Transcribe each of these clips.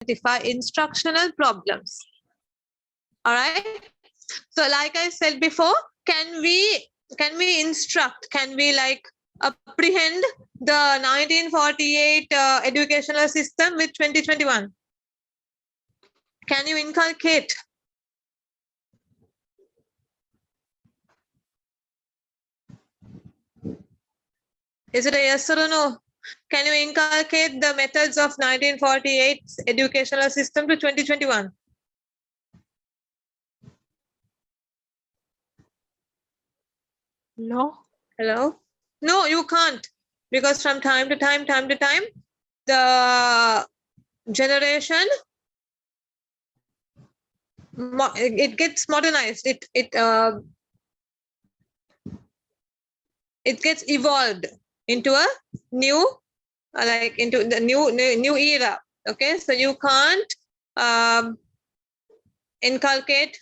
identify instructional problems. All right. So like I said before, can we instruct, can we like apprehend the 1948 educational system with 2021? Can you inculcate? Is it a yes or a no? Can you inculcate the methods of 1948 educational system to 2021? No. Hello? No, you can't. Because from time to time, the generation, it gets modernized. It gets evolved into a new, like into the new era. Okay, so you can't inculcate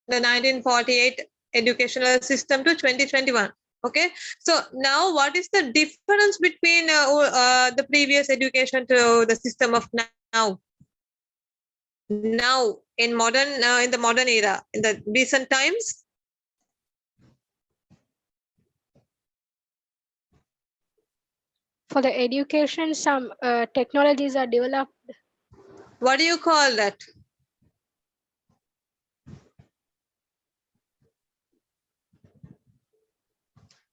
the 1948 educational system to 2021. Okay, so now what is the difference between the previous education to the system of now? Now in modern, in the modern era, in the recent times? For the education, some technologies are developed. What do you call that?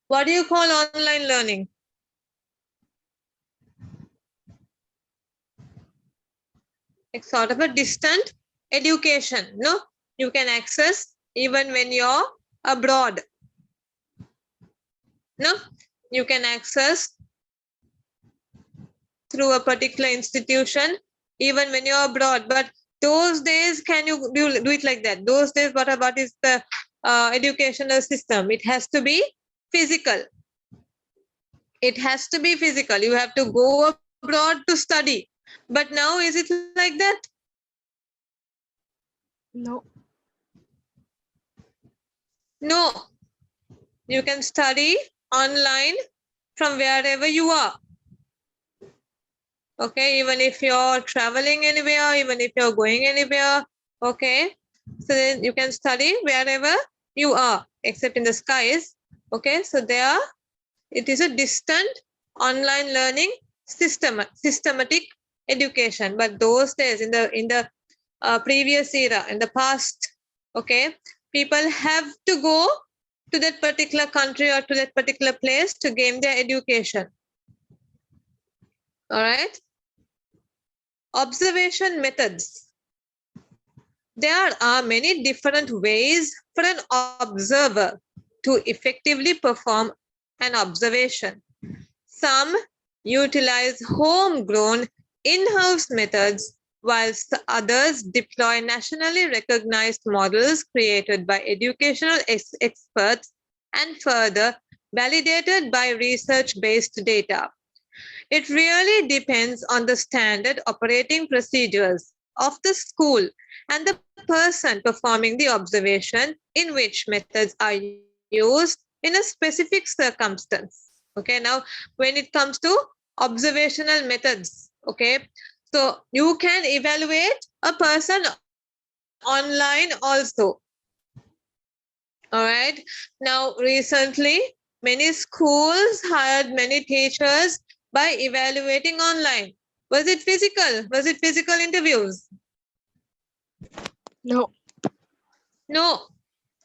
What do you call online learning? It's sort of a distant education. No, you can access even when you're abroad. No, you can access through a particular institution even when you're abroad. But those days, can you do it like that? Those days, what is the educational system? It has to be physical. It has to be physical. You have to go abroad to study. But now, is it like that? No. No. You can study online from wherever you are. Okay, even if you're traveling anywhere, even if you're going anywhere, okay, so then you can study wherever you are, except in the skies. Okay, so there it is a distant online learning systematic education. But those days, in the previous era, in the past, okay, people have to go to that particular country or to that particular place to gain their education. All right. Observation methods. There are many different ways for an observer to effectively perform an observation. Some utilize homegrown in-house methods, whilst others deploy nationally recognized models created by educational experts and further validated by research-based data. It really depends on the standard operating procedures of the school and the person performing the observation, in which methods are used in a specific circumstance. Okay, now when it comes to observational methods, okay, so you can evaluate a person online also. All right, now recently many schools hired many teachers by evaluating online. Was it physical? Was it physical interviews? No. No.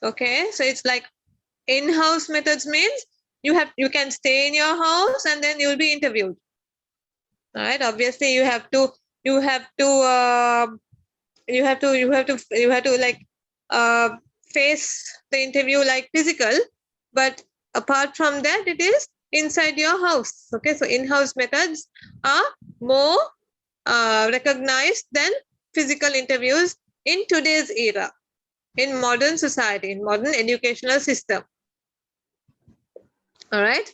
Okay, so it's like in-house methods means you can stay in your house and then you'll be interviewed. All right, obviously you have to like face the interview like physical, but apart from that it is inside your house. Okay, so in-house methods are more recognized than physical interviews in today's era, in modern society, in modern educational system. All right.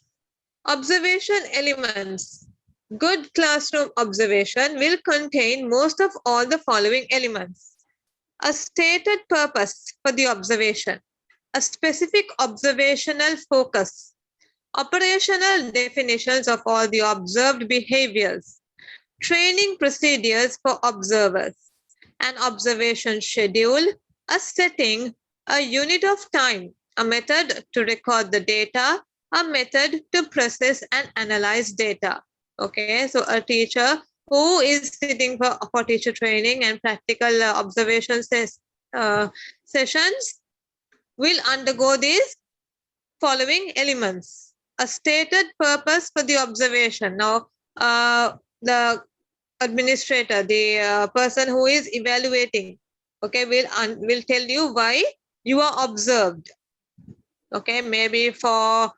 Observation elements. Good classroom observation will contain most of all the following elements. A stated purpose for the observation, a specific observational focus, operational definitions of all the observed behaviors, training procedures for observers, an observation schedule, a setting, a unit of time, a method to record the data, a method to process and analyze data. Okay, so a teacher who is sitting for teacher training and practical observation sessions will undergo these following elements. A stated purpose for the observation. Now, the administrator, the person who is evaluating, okay, will tell you why you are observed. Okay, maybe for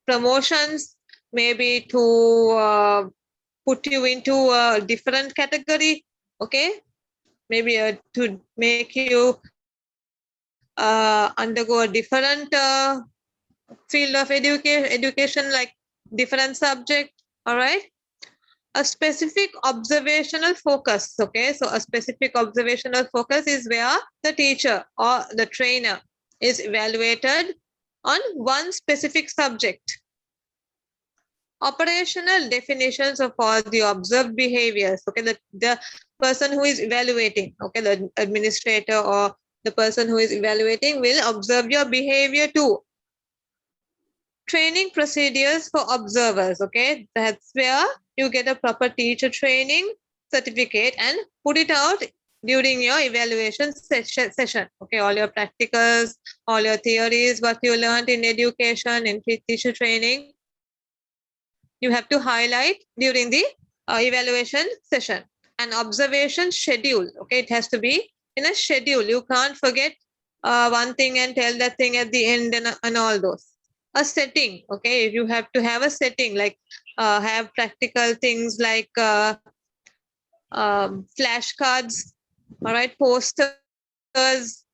promotions, maybe to put you into a different category. Okay, maybe to make you undergo a different field of education, like different subject. All right, a specific observational focus. Okay, so a specific observational focus is where the teacher or the trainer is evaluated on one specific subject. Operational definitions of all the observed behaviors. Okay, the person who is evaluating, okay, the administrator or the person who is evaluating will observe your behavior too. Training procedures for observers. Okay, that's where you get a proper teacher training certificate and put it out during your evaluation session. Okay, all your practicals, all your theories, what you learned in education, in teacher training, you have to highlight during the evaluation session. An observation schedule. Okay, it has to be in a schedule. You can't forget one thing and tell that thing at the end and all those. A setting. Okay, you have to have a setting, like have practical things like flashcards, all right, posters.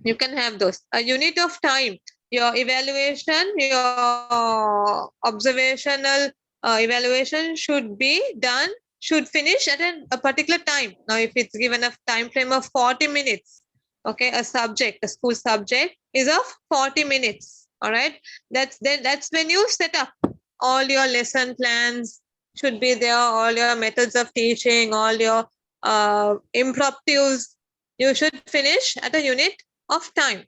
You can have those. A unit of time. Your evaluation, your observational evaluation should be done, should finish at a particular time. Now, if it's given a time frame of 40 minutes, okay, a school subject is of 40 minutes. All right, that's when you set up all your lesson plans should be there, all your methods of teaching, all your impromptus. You should finish at a unit of time.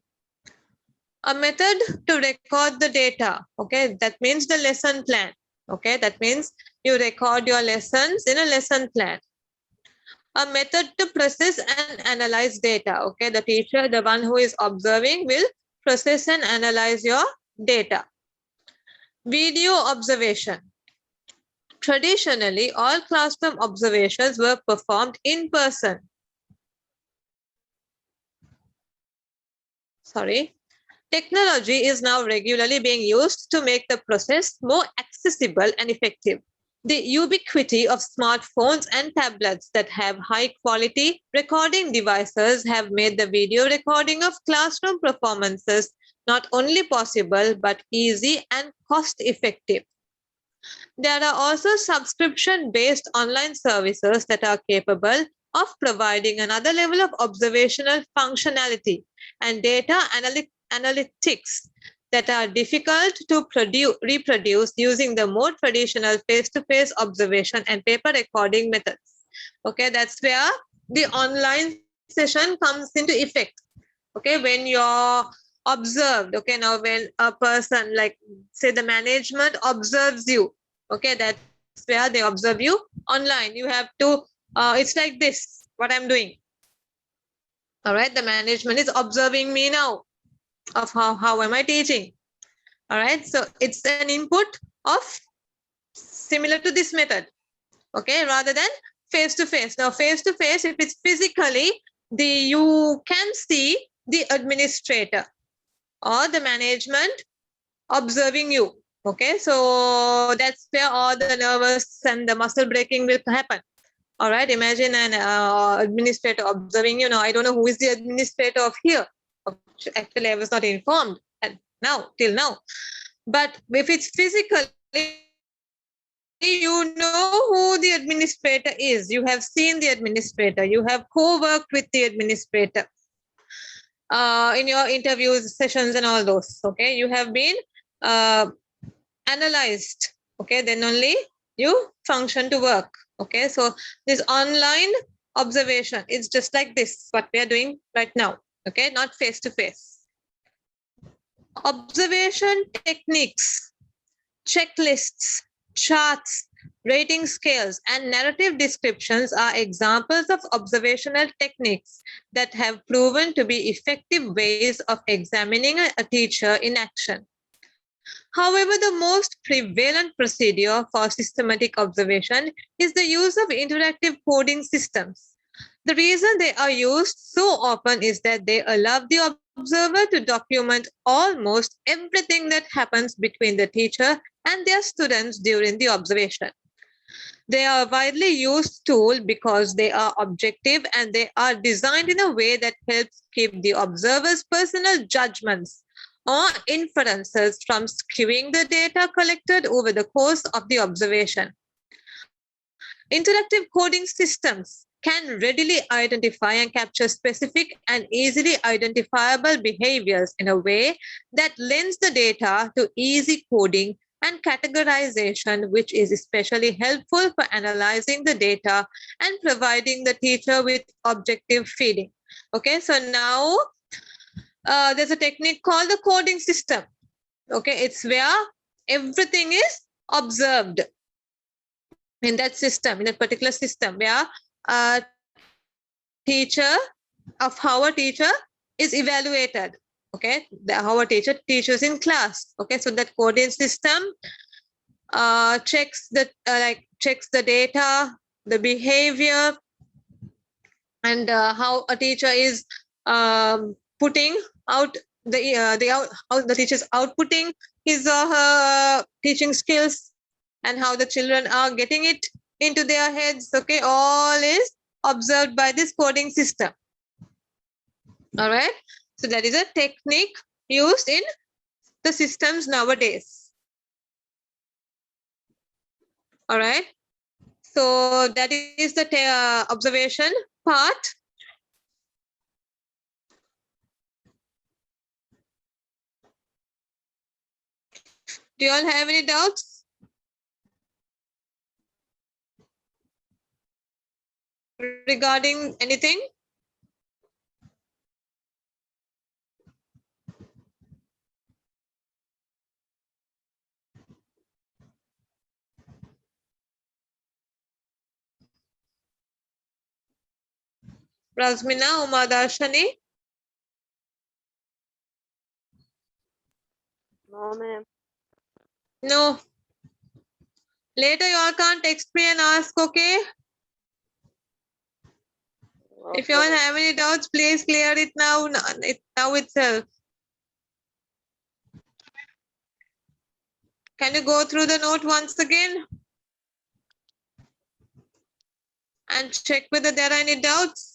A method to record the data. Okay, that means the lesson plan. Okay, that means you record your lessons in a lesson plan. A method to process and analyze data. Okay, the teacher, the one who is observing, will process and analyze your data. Video observation. Traditionally, all classroom observations were performed in person. Technology is now regularly being used to make the process more accessible and effective. The ubiquity of smartphones and tablets that have high quality recording devices have made the video recording of classroom performances not only possible but easy and cost effective. There are also subscription-based online services that are capable of providing another level of observational functionality and data analytics that are difficult to reproduce using the more traditional face-to-face observation and paper recording methods. Okay, that's where the online session comes into effect. Okay, when you're observed, okay, now when a person, like say the management observes you, okay, that's where they observe you online. You have to, it's like this, what I'm doing. All right, the management is observing me now of how am I teaching. All right, so it's an input of similar to this method, okay, rather than face to face. Now face to face, if it's physically, you can see the administrator or the management observing you. Okay, so that's where all the nervous and the muscle breaking will happen. All right, imagine an administrator observing you. Now, I don't know who is the administrator of here. Actually, I was not informed till now. But if it's physically, you know who the administrator is. You have seen the administrator. You have co-worked with the administrator in your interviews, sessions, and all those. Okay, you have been analyzed. Okay, then only you function to work. Okay, so this online observation is just like this, what we are doing right now. Okay, not face to face. Observation techniques, checklists, charts, rating scales, and narrative descriptions are examples of observational techniques that have proven to be effective ways of examining a teacher in action. However, the most prevalent procedure for systematic observation is the use of interactive coding systems. The reason they are used so often is that they allow the observer to document almost everything that happens between the teacher and their students during the observation. They are a widely used tool because they are objective and they are designed in a way that helps keep the observer's personal judgments or inferences from skewing the data collected over the course of the observation. Interactive coding systems can readily identify and capture specific and easily identifiable behaviors in a way that lends the data to easy coding and categorization, which is especially helpful for analyzing the data and providing the teacher with objective feeding. Okay, so now there's a technique called the coding system. Okay, it's where everything is observed in that system, in that particular system, where a teacher of how a teacher is evaluated. Okay, how a teacher teaches in class. Okay, so that coding system checks the data, the behavior, and how a teacher is putting out how the teacher is outputting his or her teaching skills, and how the children are getting it into their heads. Okay, all is observed by this coding system. All right, so that is a technique used in the systems nowadays. All right, so that is the observation part. Do you all have any doubts regarding anything? Razmina, Uma Darshani? No, ma'am. No. Later, you all can't text me and ask, okay? If you all Okay. have any doubts, please clear it now, now itself. Can you go through the note once again? And check whether there are any doubts?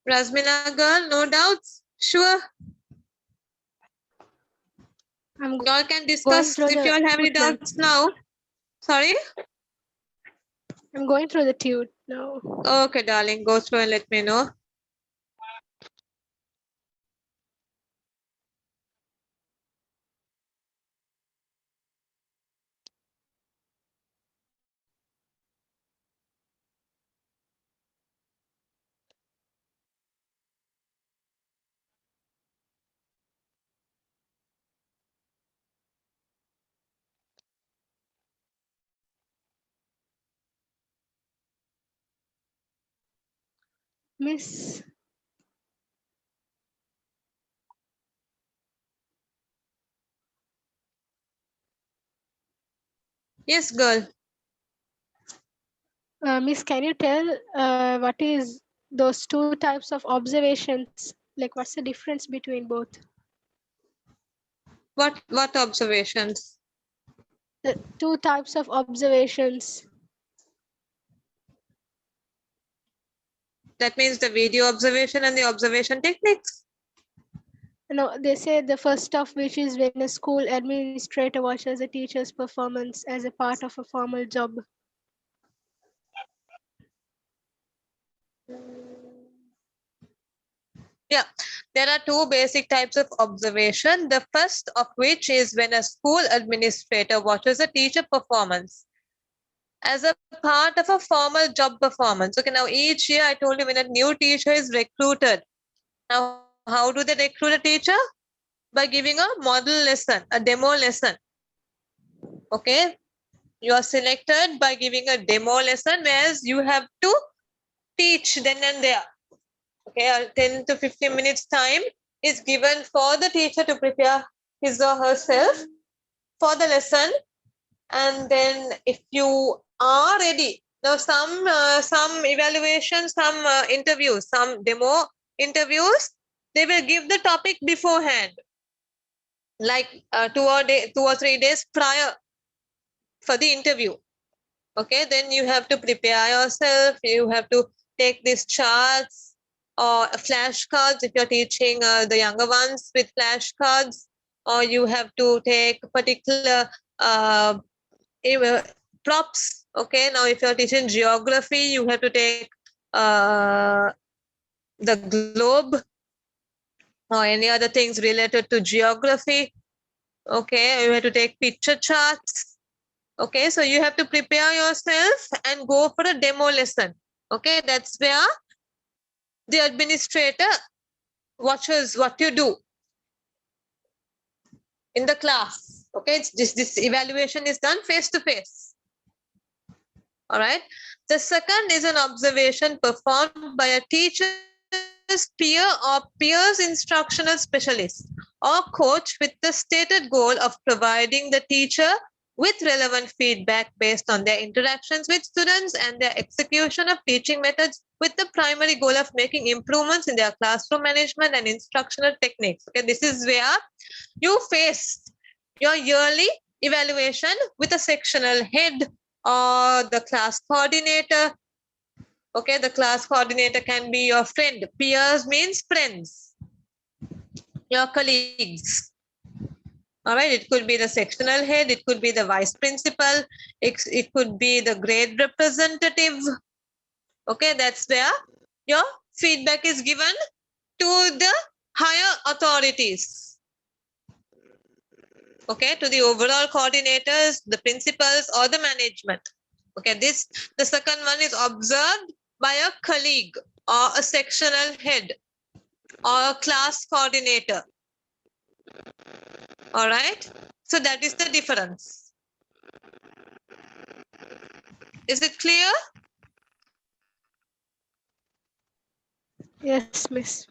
Razmina girl, no doubts? Sure. I'm You all can going discuss through if the you all have any tute, ma'am. doubts now. Sorry? I'm going through the tute now. Okay, darling, go through and let me know. Miss, Yes, girl. Miss, can you tell what is those two types of observations? Like, what's the difference between both? What observations? The two types of observations. That means the video observation and the observation techniques. No, they say the first of which is when a school administrator watches a teacher's performance as a part of a formal job. Yeah, there are two basic types of observation. The first of which is when a school administrator watches a teacher performance as a part of a formal job performance. Okay, now each year I told you when a new teacher is recruited. Now, how do they recruit a teacher? By giving a model lesson, a demo lesson. Okay, you are selected by giving a demo lesson, whereas you have to teach then and there. Okay, 10 to 15 minutes time is given for the teacher to prepare his or herself for the lesson. And then if you are ready, now some evaluations, some interviews, some demo interviews, they will give the topic beforehand, like 2 or 3 days prior for the interview. Okay, then you have to prepare yourself. You have to take these charts or flashcards if you're teaching the younger ones with flashcards, or you have to take particular props. Okay, now if you're teaching geography, you have to take the globe or any other things related to geography. Okay, you have to take picture charts. Okay, so you have to prepare yourself and go for a demo lesson. Okay, that's where the administrator watches what you do in the class. Okay, this evaluation is done face to face. All right. The second is an observation performed by a teacher's peer or peers instructional specialist or coach with the stated goal of providing the teacher with relevant feedback based on their interactions with students and their execution of teaching methods with the primary goal of making improvements in their classroom management and instructional techniques. Okay, this is where you face your yearly evaluation with a sectional head or the class coordinator. Okay, the class coordinator can be your friend. Peers means friends, your colleagues. All right, it could be the sectional head, it could be the vice principal, it could be the grade representative. Okay, that's where your feedback is given to the higher authorities. Okay, to the overall coordinators, the principals, or the management. Okay, the second one is observed by a colleague or a sectional head or a class coordinator. All right, so that is the difference. Is it clear? Yes, miss.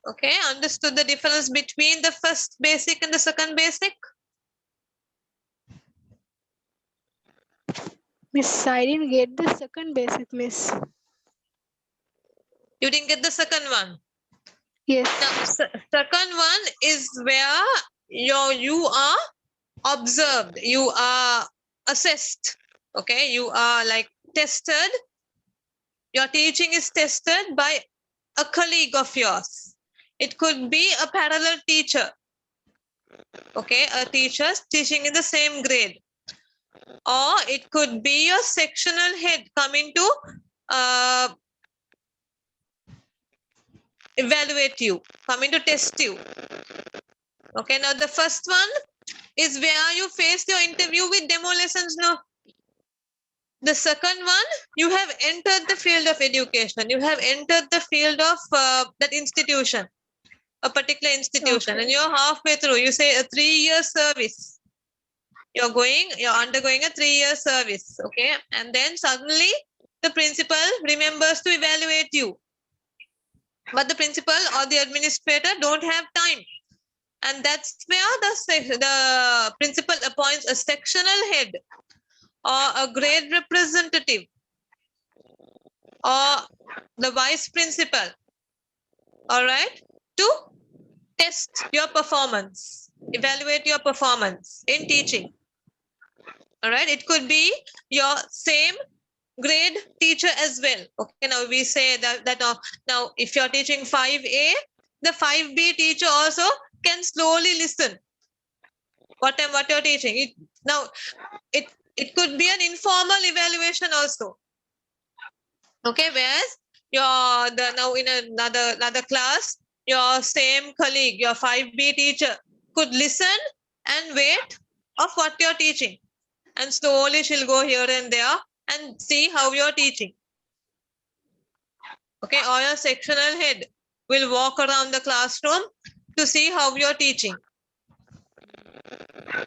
Okay, understood the difference between the first basic and the second basic? Miss, I didn't get the second basic, miss. You didn't get the second one. Yes. Now, second one is where you are observed, you are assessed. Okay, you are like tested. Your teaching is tested by a colleague of yours. It could be a parallel teacher. Okay, a teacher teaching in the same grade. Or it could be your sectional head coming to evaluate you, coming to test you. Okay, now the first one is where you face your interview with demo lessons. No. The second one, you have entered the field of education. You have entered the field of that institution, a particular institution, Okay. and you're halfway through. You say a 3-year service. You're undergoing a 3-year service. Okay, and then suddenly the principal remembers to evaluate you, but the principal or the administrator don't have time. And that's where the principal appoints a sectional head or a grade representative or the vice principal, all right, to test your performance, evaluate your performance in teaching. All right, it could be your same grade teacher as well. Okay, now we say that now if you're teaching 5A, the 5B teacher also can slowly listen what you're teaching. It could be an informal evaluation also. Okay, whereas now in another class, your same colleague, your 5B teacher could listen and wait of what you're teaching. And slowly she'll go here and there and see how you're teaching. Okay, or your sectional head will walk around the classroom to see how you're teaching.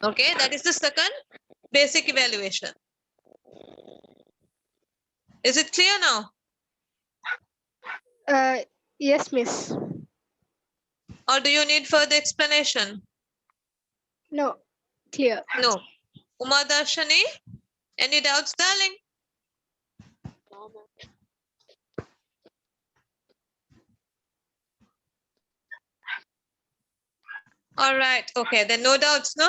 Okay, that is the second basic evaluation. Is it clear now? Yes, miss. Or do you need further explanation? No, clear. No. Uma Darshani, any doubts, darling? All right. Okay, then no doubts, no?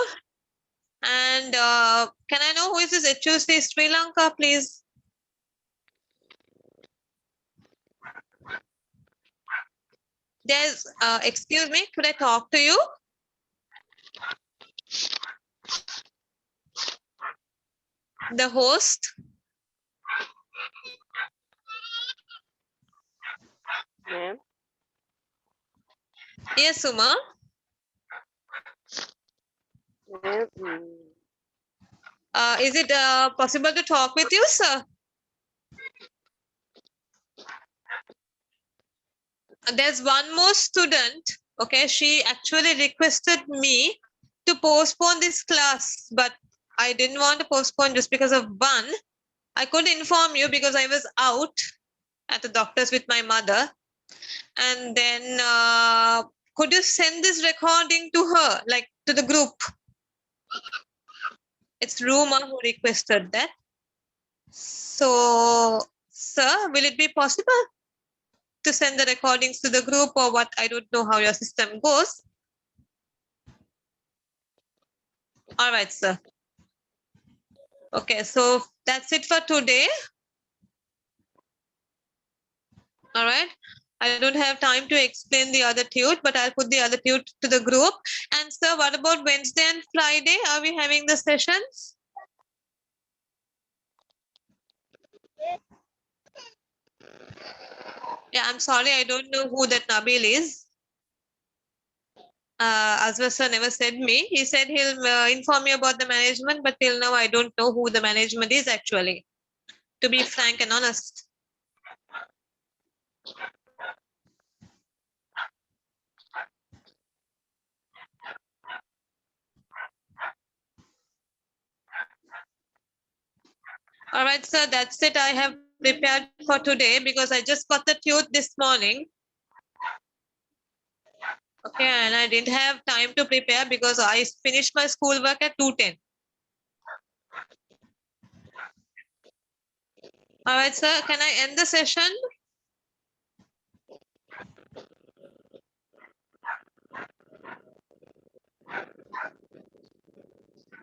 And can I know who is this HUC Sri Lanka, please? There's, excuse me, could I talk to you? The host? Ma'am? Yes, Uma. Ma'am? Is it possible to talk with you, sir? There's one more student. Okay, she actually requested me to postpone this class, but I didn't want to postpone just because of one. I couldn't inform you because I was out at the doctor's with my mother. And then could you send this recording to her, like to the group? It's Ruma who requested that. So, sir, will it be possible to send the recordings to the group or what? I don't know how your system goes. All right, sir. Okay, so that's it for today. All right. I don't have time to explain the other tute, but I'll put the other tute to the group. And sir, what about Wednesday and Friday? Are we having the sessions? Yeah, I'm sorry, I don't know who that Nabil is. Azwar sir never said me. He said he'll inform me about the management, but till now I don't know who the management is actually, to be frank and honest. All right, sir, that's it. I have prepared for today because I just got the tute this morning. Okay, and I didn't have time to prepare because I finished my schoolwork at 2:10. All right, sir, can I end the session?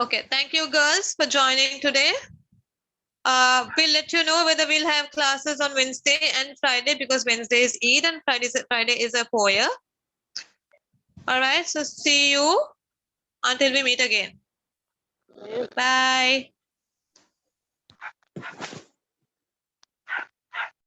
Okay, thank you girls for joining today. We'll let you know whether we'll have classes on Wednesday and Friday because Wednesday is Eid and Friday is a poya. All right, so see you until we meet again. Bye.